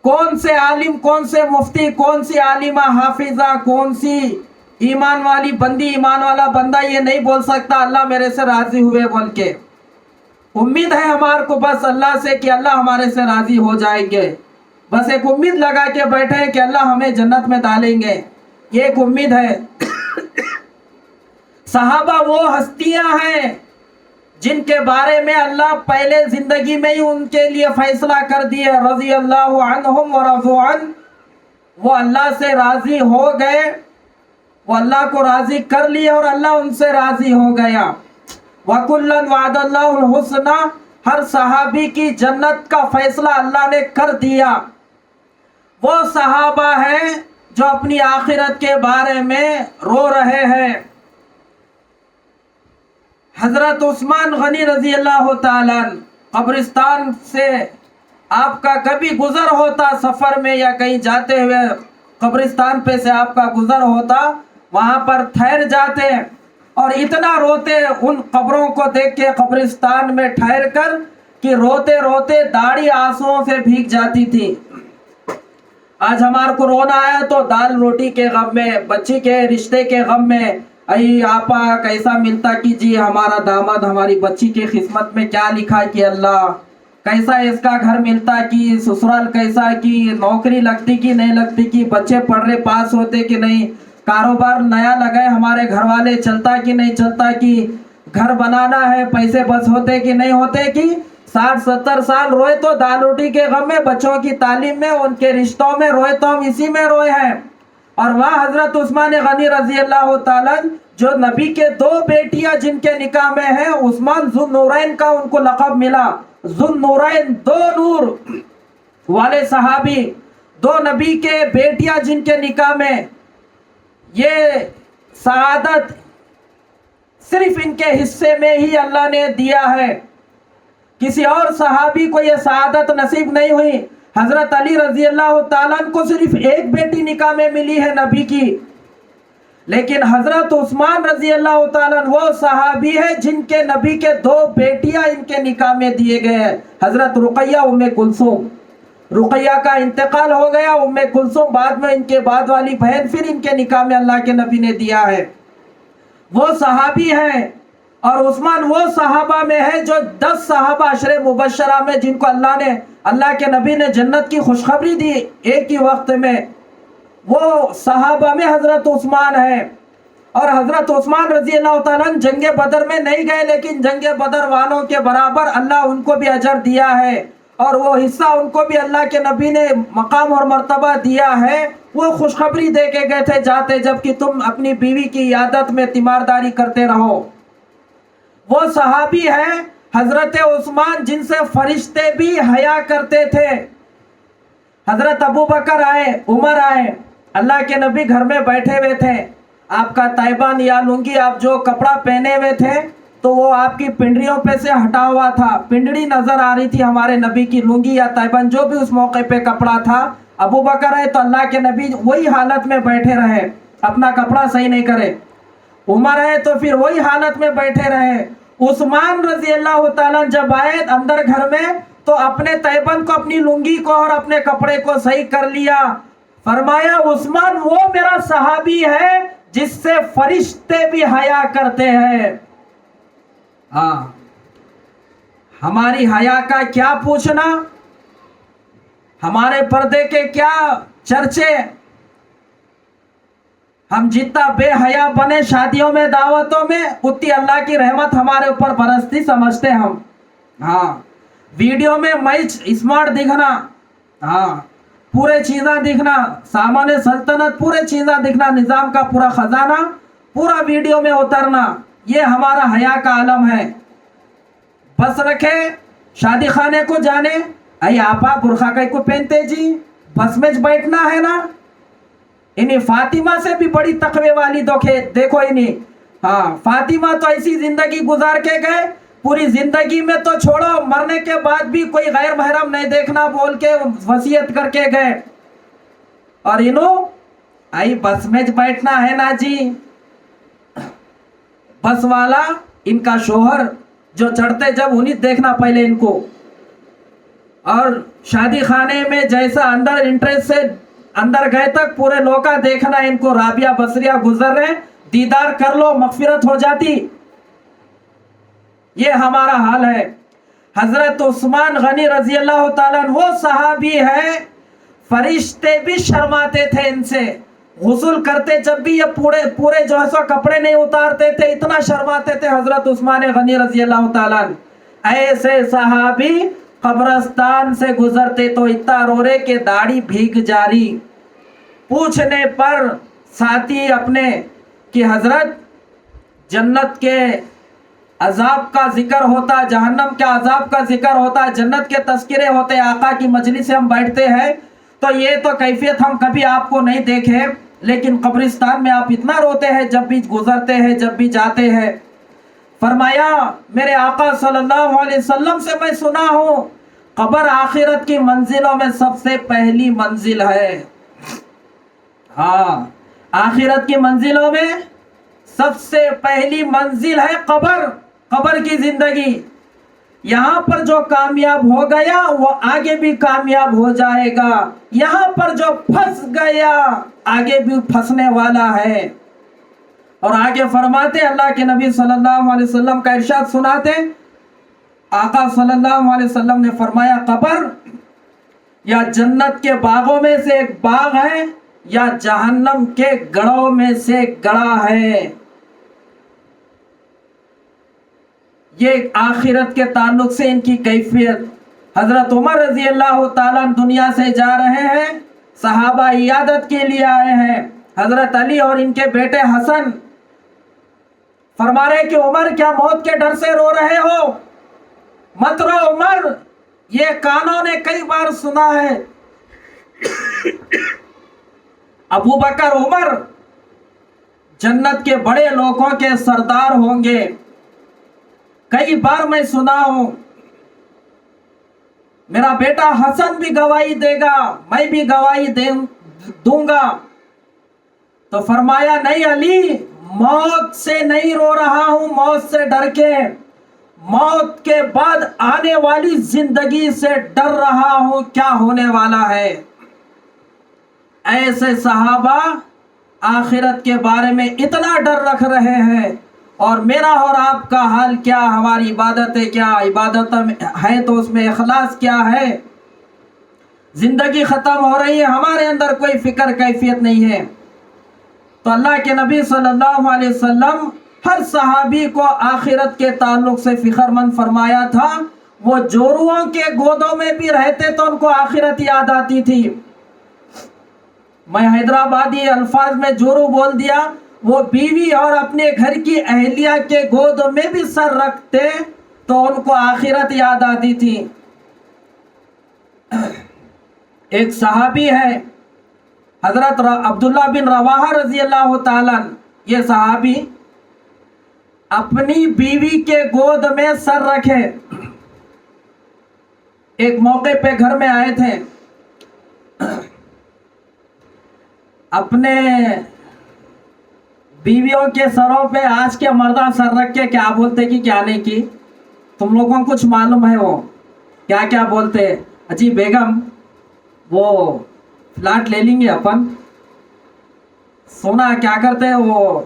کون سے عالم، کون سے مفتی، کون سی عالمہ حافظہ، کون سی ایمان والی بندی، ایمان والا بندہ یہ نہیں بول سکتا اللہ میرے سے راضی ہوئے بول کے. امید ہے ہمارے کو بس اللہ سے کہ اللہ ہمارے سے راضی ہو جائیں گے. بس ایک امید لگا کے بیٹھے کہ اللہ ہمیں جنت میں ڈالیں گے. ایک امید ہے. صحابہ وہ ہستیاں ہیں جن کے بارے میں اللہ پہلے زندگی میں ہی ان کے لیے فیصلہ کر دیا. رضی اللہ عنہم ورضوا عنہ، وہ اللہ سے راضی ہو گئے، وہ اللہ کو راضی کر لیا اور اللہ ان سے راضی ہو گیا. وَكُلًّا وَعَدَ اللَّهُ الْحُسْنَى، ہر صحابی کی جنت کا فیصلہ اللہ نے کر دیا. وہ صحابہ ہیں جو اپنی آخرت کے بارے میں رو رہے ہیں. حضرت عثمان غنی رضی اللہ تعالیٰ قبرستان سے آپ کا کبھی گزر ہوتا، سفر میں یا کہیں جاتے ہوئے قبرستان پہ سے آپ کا گزر ہوتا، وہاں پر ٹھہر جاتے اور اتنا روتے ان قبروں کو دیکھ کے قبرستان میں ٹھہر کر کہ روتے روتے داڑھی آنسوؤں سے بھیگ جاتی تھی. آج ہمارے کو رونا آیا تو دال روٹی کے غم میں، بچی کے رشتے کے غم میں، ای آپا کیسا ملتا کہ جی ہمارا داماد ہماری بچی کی قسمت میں کیا لکھا کہ اللہ کیسا اس کا گھر ملتا کہ سسرال کیسا کہ نوکری لگتی کہ نہیں لگتی کہ بچے پڑھ رہے پاس ہوتے کہ نہیں، کاروبار نیا لگائے ہمارے گھر والے چلتا کہ نہیں چلتا، کہ گھر بنانا ہے پیسے بس ہوتے کہ نہیں ہوتے، کہ 60-70 سال روئے تو دال روٹی کے غم میں، بچوں کی تعلیم میں، ان کے رشتوں میں روئے تو ہم اسی میں روئے ہیں. اور وہاں حضرت عثمان غنی رضی اللہ تعالیٰ جو نبی کے 2 بیٹیاں جن کے نکاح میں ہیں، عثمان ذو النورین کا ان کو لقب ملا. ذو النورین، 2 نور والے صحابی، 2 نبی کے بیٹیاں جن کے نکاح میں. یہ سعادت صرف ان کے حصے میں ہی اللہ نے دیا ہے، کسی اور صحابی کو یہ سعادت نصیب نہیں ہوئی. حضرت علی رضی اللہ تعالیٰ کو صرف 1 بیٹی نکاح میں ملی ہے نبی کی، لیکن حضرت عثمان رضی اللہ تعالیٰ وہ صحابی ہے جن کے نبی کے 2 بیٹیاں ان کے نکاح میں دیے گئے ہیں. حضرت رقیہ ام کلثوم، رقیہ کا انتقال ہو گیا، ام کلثوم بعد میں ان کے بعد والی بہن، پھر ان کے نکاح میں اللہ کے نبی نے دیا ہے. وہ صحابی ہیں. اور عثمان وہ صحابہ میں ہے جو 10 صحابہ عشر مبشرہ میں جن کو اللہ کے نبی نے جنت کی خوشخبری دی ایک ہی وقت میں، وہ صحابہ میں حضرت عثمان ہے. اور حضرت عثمان رضی اللہ تعالیٰ جنگ بدر میں نہیں گئے، لیکن جنگ بدر والوں کے برابر اللہ ان کو بھی اجر دیا ہے، اور وہ حصہ ان کو بھی اللہ کے نبی نے مقام اور مرتبہ دیا ہے. وہ خوشخبری دے کے گئے تھے جاتے جب کہ تم اپنی بیوی کی عیادت میں تیمارداری کرتے رہو. وہ صحابی ہیں حضرت عثمان جن سے فرشتے بھی حیا کرتے تھے. حضرت ابو بکر آئے، عمر آئے، اللہ کے نبی گھر میں بیٹھے ہوئے تھے. آپ کا تائبان یا لنگی آپ جو کپڑا پہنے ہوئے تھے تو وہ آپ کی پنڈریوں پہ سے ہٹا ہوا تھا، پنڈری نظر آ رہی تھی ہمارے نبی کی. لنگی یا تائبان جو بھی اس موقع پہ کپڑا تھا. ابو بکر آئے تو اللہ کے نبی وہی حالت میں بیٹھے رہے، اپنا کپڑا صحیح نہیں کرے. عمر آئے تو پھر وہی حالت میں بیٹھے رہے. عثمان رضی اللہ تعالیٰ جب آئے اندر گھر میں تو اپنے تیبن کو، اپنی لنگی کو اور اپنے کپڑے کو صحیح کر لیا. فرمایا عثمان وہ میرا صحابی ہے جس سے فرشتے بھی حیا کرتے ہیں. ہماری حیا کا کیا پوچھنا، ہمارے پردے کے کیا چرچے. ہم جتنا بے حیا بنے شادیوں میں دعوتوں میں اتنی اللہ کی رحمت ہمارے اوپر برستی سمجھتے ہم. ویڈیو میں میچ اسمارٹ دکھنا، پورے چیزاں دکھنا، سامان سلطنت پورے چیزاں دکھنا، نظام کا پورا خزانہ پورا ویڈیو میں اترنا، یہ ہمارا حیا کا عالم ہے. بس رکھے شادی خانے کو جانے، اے آپا برخا کئی کو پہنتے جی، بس میں بیٹھنا ہے نا. انہیں فاطمہ سے بھی بڑی تقوی والی دیکھو انہیں. فاطمہ تو ایسی زندگی گزار کے گئے، پوری زندگی میں تو چھوڑو مرنے کے بعد بھی کوئی غیر محرم نہیں دیکھنا بول کے وصیت کر کے گئے. اور انہوں آئی بس میں بیٹھنا ہے نا جی. بس والا ان کا شوہر جو چڑھتے جب انہیں دیکھنا پہلے ان کو. اور شادی خانے میں جیسا اندر انٹرسٹ سے اندر گئے تک پورے لوکا دیکھنا ان کو. رابعہ بصریہ گزر رہے، دیدار کر لو مغفرت ہو جاتی. یہ ہمارا حال ہے. حضرت عثمان غنی رضی اللہ تعالیٰ وہ صحابی ہے فرشتے بھی شرماتے تھے ان سے. غسل کرتے جب بھی یہ پورے جو ہے سو کپڑے نہیں اتارتے تھے، اتنا شرماتے تھے حضرت عثمان غنی رضی اللہ تعالیٰ عنہ۔ ایسے صحابی قبرستان سے گزرتے تو اتنا رو رہے کہ داڑھی بھیگ جاری۔ پوچھنے پر ساتھی اپنے کہ حضرت جنت کے عذاب کا ذکر ہوتا، جہنم کے عذاب کا ذکر ہوتا، جنت کے تذکرے ہوتے، آقا کی مجلس سے ہم بیٹھتے ہیں تو یہ تو کیفیت ہم کبھی آپ کو نہیں دیکھے، لیکن قبرستان میں آپ اتنا روتے ہیں جب بھی گزرتے ہیں، جب بھی جاتے ہیں۔ فرمایا میرے آقا صلی اللہ علیہ وسلم سے میں سنا ہوں قبر آخرت کی منزلوں میں سب سے پہلی منزل ہے۔ ہاں، آخرت کی منزلوں میں سب سے پہلی منزل ہے قبر، قبر کی زندگی۔ یہاں پر جو کامیاب ہو گیا وہ آگے بھی کامیاب ہو جائے گا، یہاں پر جو پھنس گیا آگے بھی پھنسنے والا ہے۔ اور آگے فرماتے اللہ کے نبی صلی اللہ علیہ وسلم کا ارشاد سناتے، آقا صلی اللہ علیہ وسلم نے فرمایا قبر یا جنت کے باغوں میں سے ایک باغ ہے یا جہنم کے گڑھوں میں سے گڑھا ہے۔ یہ آخرت کے تعلق سے ان کی کیفیت۔ حضرت عمر رضی اللہ تعالیٰ دنیا سے جا رہے ہیں، صحابہ عیادت کے لیے آئے ہیں۔ حضرت علی اور ان کے بیٹے حسن فرما رہے کہ عمر کیا موت کے ڈر سے رو رہے ہو؟ مت رو عمر، یہ کانوں نے کئی بار سنا ہے۔ ابو بکر عمر جنت کے بڑے لوگوں کے سردار ہوں گے، کئی بار میں سنا ہوں۔ میرا بیٹا حسن بھی گواہی دے گا، میں بھی گواہی دوں گا۔ تو فرمایا نہیں علی، موت سے نہیں رو رہا ہوں، موت سے ڈر کے، موت کے بعد آنے والی زندگی سے ڈر رہا ہوں کیا ہونے والا ہے۔ ایسے صحابہ آخرت کے بارے میں اتنا ڈر رکھ رہے ہیں، اور میرا اور آپ کا حال کیا؟ ہماری عبادتیں کیا؟ عبادت ہے تو اس میں اخلاص کیا ہے؟ زندگی ختم ہو رہی ہے، ہمارے اندر کوئی فکر کیفیت نہیں ہے۔ تو اللہ کے نبی صلی اللہ علیہ وسلم ہر صحابی کو آخرت کے تعلق سے فکر مند فرمایا تھا۔ وہ جوڑوں کے گودوں میں بھی رہتے تو ان کو آخرت یاد آتی تھی۔ میں حیدرآبادی الفاظ میں جورو بول دیا، وہ بیوی اور اپنے گھر کی اہلیہ کے گود میں بھی سر رکھتے تو ان کو آخرت یاد آتی تھی۔ ایک صحابی ہے حضرت عبداللہ بن رواحہ رضی اللہ تعالیٰ، یہ صحابی اپنی بیوی کے گود میں سر رکھے۔ ایک موقع پہ گھر میں آئے تھے، اپنے بیویوں کے سروں پہ آج کے مردہ سر رکھ کے کیا بولتے کہ کیا نہیں کی؟ تم لوگوں کو کچھ معلوم ہے وہ کیا کیا بولتے؟ اجی بیگم وہ فلیٹ لے لیں گے اپن، سونا کیا کرتے وہ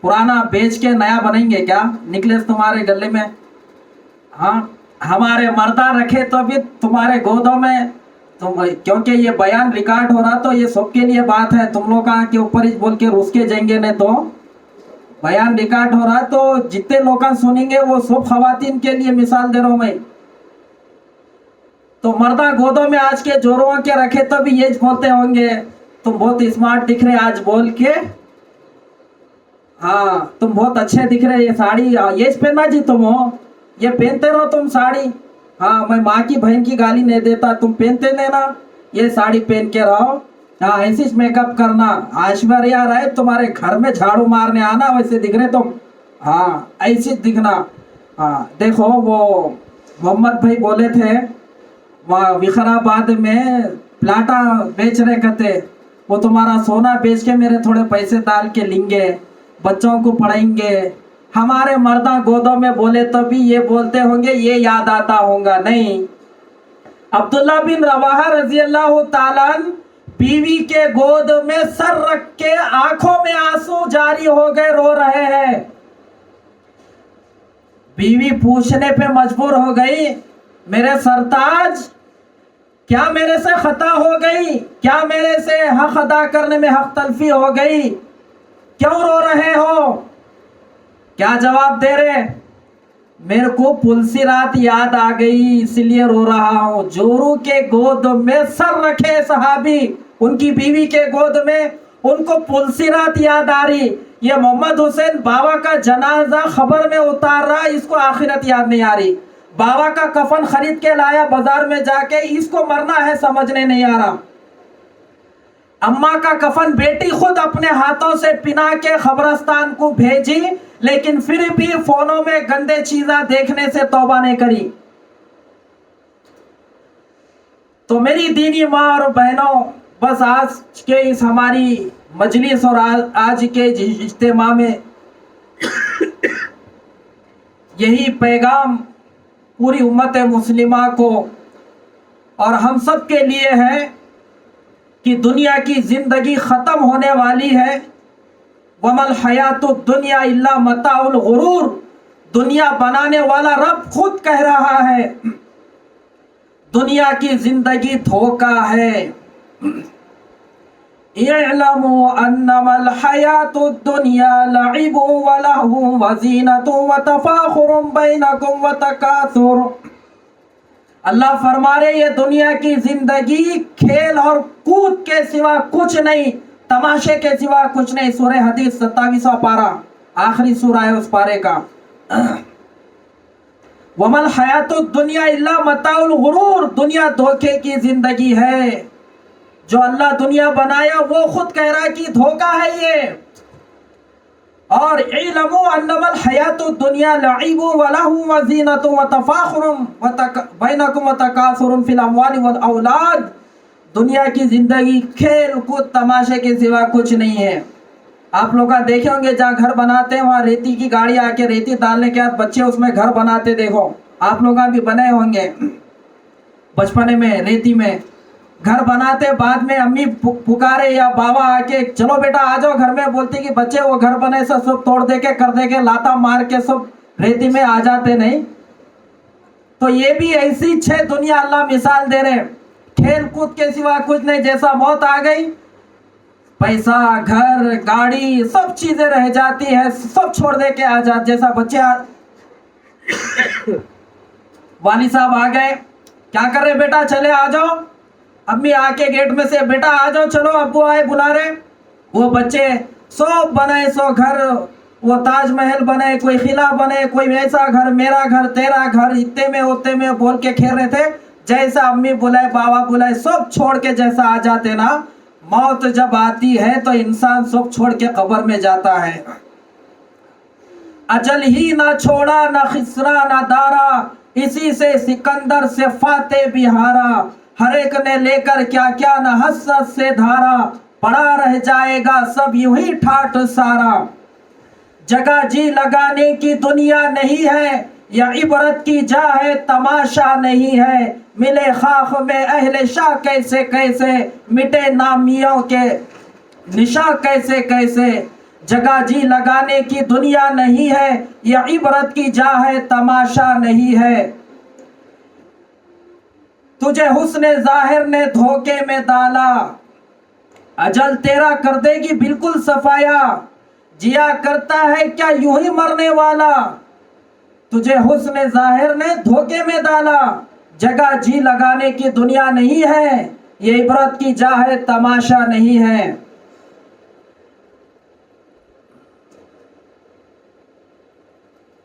پرانا بیچ کے نیا بنائیں گے کیا؟ نکلس تمہارے گلے میں، ہاں ہمارے مردہ رکھے تو بھی تمہارے گودوں میں کیونکہ یہ بیان ریکارڈ ہو رہا تو یہ سب کے لیے بات ہے، تم لوگ کے اوپر ہی بول کے روس کے جائیں گے، نہیں تو بیان ریکارڈ ہو رہا تو جتنے لوگ سنیں گے وہ سب خواتین کے لیے مثال دے رہا ہوں میں۔ تو مردہ گودوں میں آج کے جوڑوں کے رکھے تو بھی یہ بولتے ہوں گے تم بہت اسمارٹ دکھ رہے آج بول کے، ہاں تم بہت اچھے دکھ رہے، یہ ساڑی یہ پہننا جی تم ہو، یہ پہنتے رہو تم ساڑی، ہاں میں ماں کی بہن کی گالی نہیں دیتا، تم پہنتے لینا، یہ ساڑی پہن کے رہو، ہاں ایسی میک اپ کرنا، ایشوریہ رائے تمہارے گھر میں جھاڑو مارنے آنا ویسے دکھ رہے تم، ہاں ایسی دکھنا۔ ہاں دیکھو وہ محمد بھائی بولے تھے وہاں وقارآباد میں پلاٹا بیچ رہے کہتے، وہ تمہارا سونا بیچ کے میرے تھوڑے پیسے ڈال کے لیں گے، بچوں کو پڑھائیں گے۔ ہمارے مردہ گودوں میں بولے تو بھی یہ بولتے ہوں گے یہ یاد آتا ہوگا نہیں۔ عبداللہ بن رواحہ رضی اللہ تعالیٰ بیوی کے گود میں سر رکھ کے آنکھوں میں آنسو جاری ہو گئے، رو رہے ہیں۔ بیوی پوچھنے پہ مجبور ہو گئی، میرے سرتاج کیا میرے سے خطا ہو گئی؟ کیا میرے سے حق ادا کرنے میں حق تلفی ہو گئی؟ کیوں رو رہے ہو؟ کیا جواب دے رہے؟ میرے کو پلسی رات یاد آ گئی اس لیے رو رہا ہوں۔ جورو کے گود میں سر رکھے صحابی، ان کی بیوی کے گود میں، ان کو پلسی رات یاد آ رہی۔ یہ محمد حسین بابا کا جنازہ خبر میں اتار رہا، اس کو آخرت یاد نہیں آ رہی۔ بابا کا کفن خرید کے لایا بازار میں جا کے، اس کو مرنا ہے سمجھنے نہیں آ رہا۔ اماں کا کفن بیٹی خود اپنے ہاتھوں سے پنا کے قبرستان کو بھیجی، لیکن پھر بھی فونوں میں گندے چیزاں دیکھنے سے توبہ نہیں کری۔ تو میری دینی ماں اور بہنوں، بس آج کے اس ہماری مجلس اور آج کے اجتماع میں یہی پیغام پوری امت مسلمہ کو اور ہم سب کے لیے ہے کہ دنیا کی زندگی ختم ہونے والی ہے۔ وَمَا الْحَيَاةُ الدُّنْيَا إِلَّا مَتَاعُ الْغُرُورِ، دنیا بنانے والا رب خود کہہ رہا ہے دنیا کی زندگی دھوکہ ہے۔ اعلموا انما الحیاۃ الدنیا لعب ولہو وزینۃ وتفاخر بینکم وتکاثر۔ اللہ فرما رہے یہ دنیا کی زندگی کھیل اور کود کے سوا کچھ نہیں، تماشے کے سوا کچھ نہیں۔ سورہ حدیث 27واں پارہ، آخری سورہ ہے اس پارے کا۔ وَمَا الْحَيَاةُ الدُّنْيَا إِلَّا مَتَاعُ الْغُرُورِ، دنیا دھوکے کی زندگی ہے۔ جو اللہ دنیا بنایا وہ خود کہہ رہا کہ دھوکہ ہے یہ۔ اور اعلموا انما الحیاۃ الدنیا لعب ولہو وزینۃ وتفاخر بینکم وتکاثر فی الاموال والاولاد، دنیا کی زندگی کھیل کود تماشے کے سوا کچھ نہیں ہے۔ آپ لوگ دیکھے ہوں گے جہاں گھر بناتے ہیں وہاں ریتی کی گاڑی آ کے ریتی ڈالنے کے بعد بچے اس میں گھر بناتے، دیکھو آپ لوگ بھی بنائے ہوں گے بچپنے میں، ریتی میں گھر بناتے، بعد میں امی پکارے یا بابا آ کے چلو بیٹا آ جاؤ گھر میں، بولتے کہ بچے وہ گھر بنے سب توڑ دے کے کر دے کے لاتا مار کے سب ریتی میں آ جاتے نہیں۔ تو یہ بھی ایسی چھ دنیا اللہ مثال دے رہے، کھیل کود کے سوا کچھ نہیں۔ جیسا موت آ گئی پیسہ گھر گاڑی سب چیزیں رہ جاتی ہے، سب چھوڑ دے کے آ جاتے۔ جیسا بچے والد صاحب آ گئے، کیا کر رہے بیٹا چلے آ جاؤ، امی آ کے گیٹ میں سے بیٹا آ جاؤ چلو ابو آئے بلا رہے، وہ بچے سب بنائے سو گھر، وہ تاج محل بنے، کوئی قلعہ بنے، کوئی ایسا گھر، میرا گھر تیرا گھر، اتنے میں اتنے میں بول کے کھیل رہے تھے۔ جیسا امی بلائے بابا بلائے سب چھوڑ کے جیسا آ جاتے نا، موت جب آتی ہے تو انسان سب چھوڑ کے قبر میں جاتا ہے۔ اجل ہی نہ چھوڑا نہ خسرا نہ دارا، اسی سے سکندر سے فاتح بھی ہارا، ہر ایک نے لے کر کیا کیا نہ حسرت سے دھارا، پڑا رہ جائے گا سب یوں ہی ٹھاٹھ سارا۔ جگہ جی لگانے کی دنیا نہیں ہے، یہ عبرت کی جا ہے تماشا نہیں ہے، ملے خاک میں اہل شاہ کیسے کیسے، مٹے نامیوں کے نشاں کیسے کیسے۔ جگہ جی لگانے کی دنیا نہیں ہے، یہ عبرت کی جا ہے تماشا نہیں ہے۔ تجھے حسن ظاہر نے دھوکے میں ڈالا، اجل تیرا کر دے گی بالکل صفایا، جیا کرتا ہے کیا یوں ہی مرنے والا۔ تجھے حسن ظاہر نے دھوکے میں ڈالا، جگہ جی لگانے کی دنیا نہیں ہے، یہ عبرت کی جا ہے تماشا نہیں ہے۔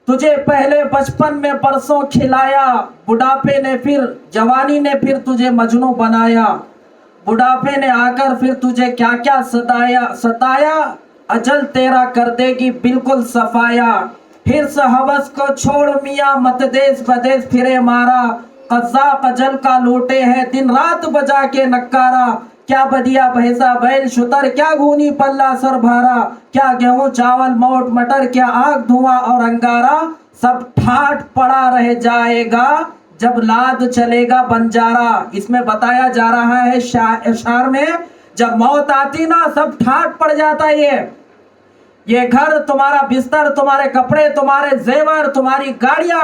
تجھے پہلے بچپن میں برسوں کھلایا، بڑھاپے نے پھر جوانی نے پھر تجھے مجنوں بنایا، بڑھاپے نے آ کر پھر تجھے کیا کیا ستایا، اجل تیرا کر دے گی بالکل صفایا۔ حرص ہوس کو چھوڑ میاں مت دیس بدیس پھرے مارا، قذاق اجل کا لوٹے ہے دن رات بجا کے نکارا، کیا بدیا بھیسا بیل شتر کیا گھونی پلہ سر بھارا، کیا گیہوں چاول موٹ مٹر کیا آگ دھواں اور انگارا، سب ٹھاٹ پڑا رہ جائے گا جب لاد چلے گا بنجارا۔ اس میں بتایا جا رہا ہے اشعار میں جب موت آتی نا سب ٹھاٹ پڑ جاتا ہے، یہ گھر تمہارا بستر تمہارے کپڑے تمہارے زیور تمہاری گاڑیاں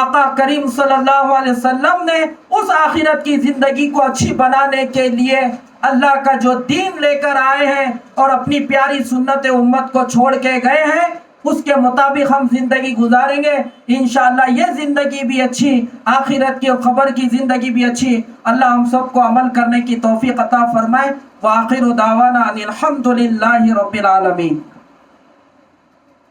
آقا کریم صلی اللہ علیہ وسلم نے اس آخرت کی زندگی کو اچھی بنانے کے لیے اللہ کا جو دین لے کر آئے ہیں اور اپنی پیاری سنت امت کو چھوڑ کے گئے ہیں، اس کے مطابق ہم زندگی گزاریں گے انشاءاللہ یہ زندگی بھی اچھی، آخرت کی اور قبر کی زندگی بھی اچھی۔ اللہ ہم سب کو عمل کرنے کی توفیق عطا فرمائے۔ وآخر دعوانا ان الحمد للہ رب العالمین۔